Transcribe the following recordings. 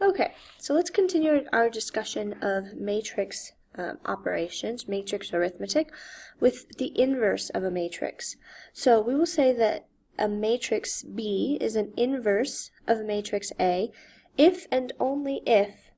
Okay, so let's continue our discussion of matrix operations, matrix arithmetic, with the inverse of a matrix. So we will say that a matrix B is an inverse of matrix A if and only if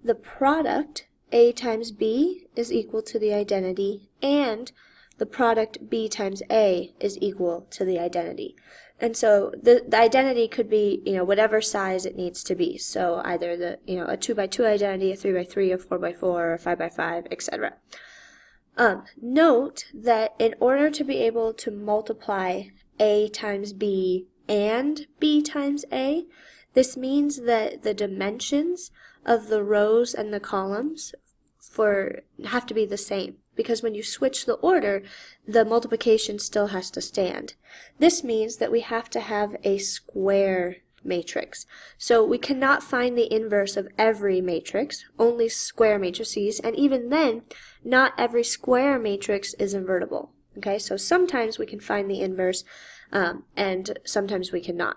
the product A times B is equal to the identity and the product B times A is equal to the identity. And so the identity could be, whatever size it needs to be. So either a 2 by 2 identity, a 3 by 3, a 4 by 4, or a 5 by 5, etc. Note that in order to be able to multiply A times B and B times A, this means that the dimensions of the rows and the columns have to be the same, because when you switch the order, the multiplication still has to stand. This means that we have to have a square matrix. So we cannot find the inverse of every matrix, only square matrices, and even then, not every square matrix is invertible. Okay, so sometimes we can find the inverse, and sometimes we cannot.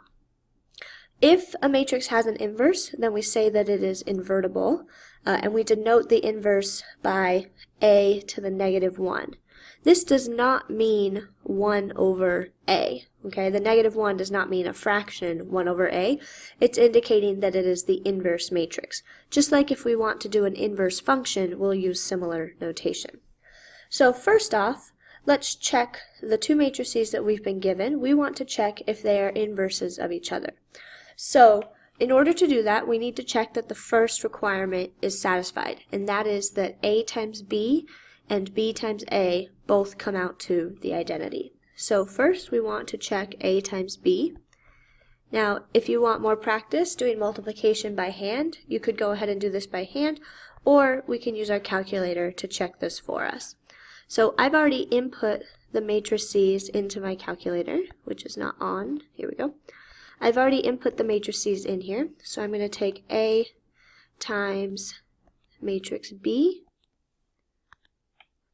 If a matrix has an inverse, then we say that it is invertible, and we denote the inverse by a to the negative 1. This does not mean 1 over a. Okay, the negative 1 does not mean a fraction 1 over a. It's indicating that it is the inverse matrix. Just like if we want to do an inverse function, we'll use similar notation. So first off, let's check the two matrices that we've been given. We want to check if they are inverses of each other. So in order to do that, we need to check that the first requirement is satisfied, and that is that A times B and B times A both come out to the identity. So first we want to check A times B. Now, if you want more practice doing multiplication by hand, you could go ahead and do this by hand, or we can use our calculator to check this for us. So I've already input the matrices into my calculator, which is not on. Here we go. I've already input the matrices in here, so I'm going to take A times matrix B,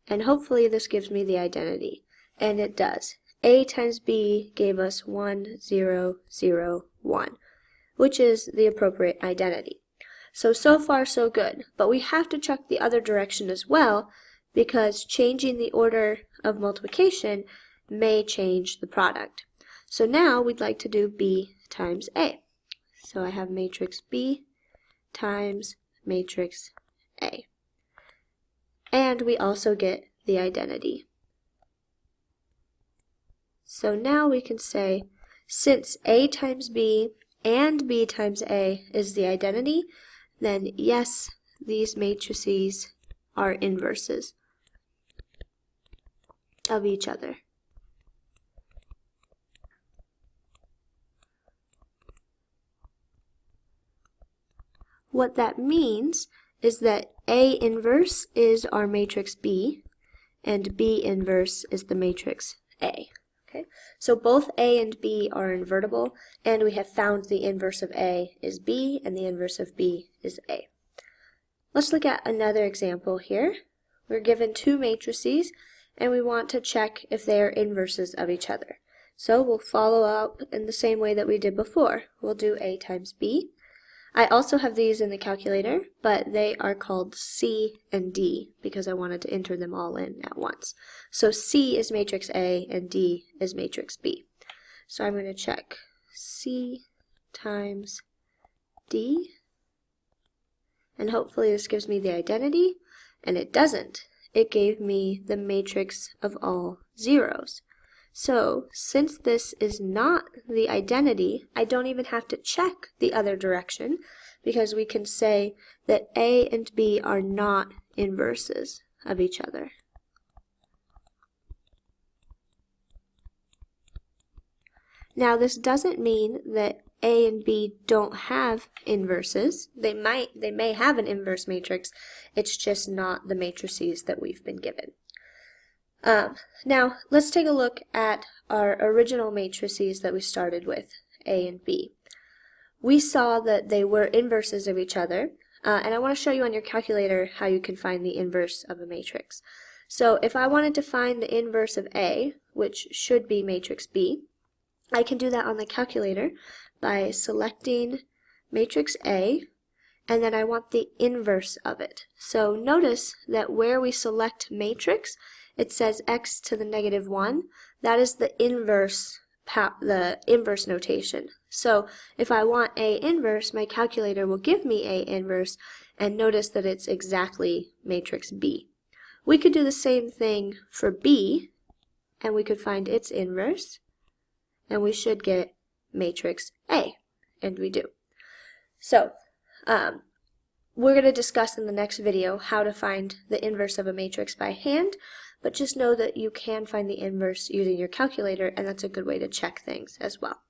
and hopefully this gives me the identity, and it does. A times B gave us 1, 0, 0, 1, which is the appropriate identity. So far so good, but we have to check the other direction as well, because changing the order of multiplication may change the product. So now we'd like to do B times A. So I have matrix B times matrix A. And we also get the identity. So now we can say, since A times B and B times A is the identity, then yes, these matrices are inverses of each other. What that means is that A inverse is our matrix B, and B inverse is the matrix A. Okay, so both A and B are invertible, and we have found the inverse of A is B, and the inverse of B is A. Let's look at another example here. We're given two matrices, and we want to check if they are inverses of each other. So we'll follow up in the same way that we did before. We'll do A times B. I also have these in the calculator, but they are called C and D because I wanted to enter them all in at once. So C is matrix A and D is matrix B. So I'm going to check C times D, and hopefully this gives me the identity, and it doesn't. It gave me the matrix of all zeros. So, since this is not the identity, I don't even have to check the other direction, because we can say that A and B are not inverses of each other. Now, this doesn't mean that A and B don't have inverses. They may have an inverse matrix, it's just not the matrices that we've been given. Now, let's take a look at our original matrices that we started with, A and B. We saw that they were inverses of each other, and I want to show you on your calculator how you can find the inverse of a matrix. So if I wanted to find the inverse of A, which should be matrix B, I can do that on the calculator by selecting matrix A and then I want the inverse of it. So notice that where we select matrix, it says x to the negative 1. That is the inverse notation. So if I want A inverse, my calculator will give me A inverse, and notice that it's exactly matrix B. We could do the same thing for B, and we could find its inverse, and we should get matrix A, and we do. So we're going to discuss in the next video how to find the inverse of a matrix by hand, but just know that you can find the inverse using your calculator, and that's a good way to check things as well.